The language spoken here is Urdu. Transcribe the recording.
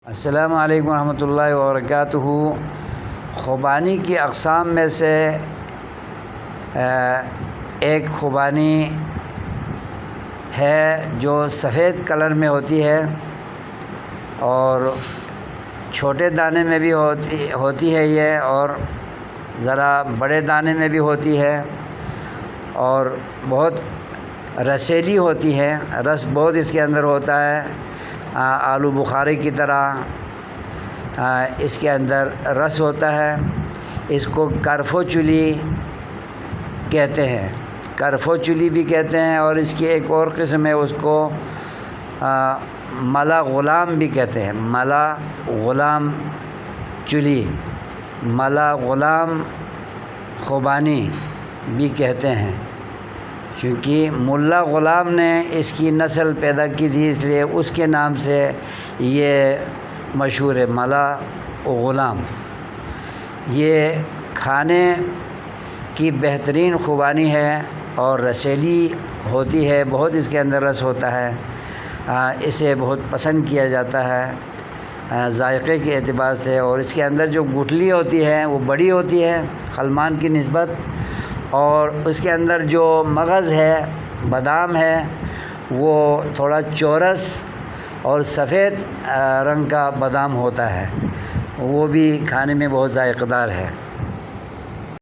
السلام علیکم ورحمۃ اللہ وبرکاتہ۔ خوبانی کی اقسام میں سے ایک خوبانی ہے جو سفید کلر میں ہوتی ہے اور چھوٹے دانے میں بھی ہوتی ہے یہ، اور ذرا بڑے دانے میں بھی ہوتی ہے اور بہت رسیلی ہوتی ہے۔ رس بہت اس کے اندر ہوتا ہے، آلو بخاری کی طرح اس کے اندر رس ہوتا ہے۔ اس کو کرفو چلی کہتے ہیں، کرفو چلی بھی کہتے ہیں، اور اس کی ایک اور قسم ہے، اس کو ملا غلام بھی کہتے ہیں۔ ملا غلام چلی، ملا غلام خوبانی بھی کہتے ہیں، کیونکہ ملا غلام نے اس کی نسل پیدا کی تھی، اس لیے اس کے نام سے یہ مشہور ہے، ملا غلام۔ یہ کھانے کی بہترین خوبانی ہے اور رسیلی ہوتی ہے، بہت اس کے اندر رس ہوتا ہے۔ اسے بہت پسند کیا جاتا ہے ذائقے کے اعتبار سے، اور اس کے اندر جو گٹھلی ہوتی ہے وہ بڑی ہوتی ہے خلمان کی نسبت، اور اس کے اندر جو مغز ہے، بادام ہے، وہ تھوڑا چورس اور سفید رنگ کا بادام ہوتا ہے، وہ بھی کھانے میں بہت ذائقہ دار ہے۔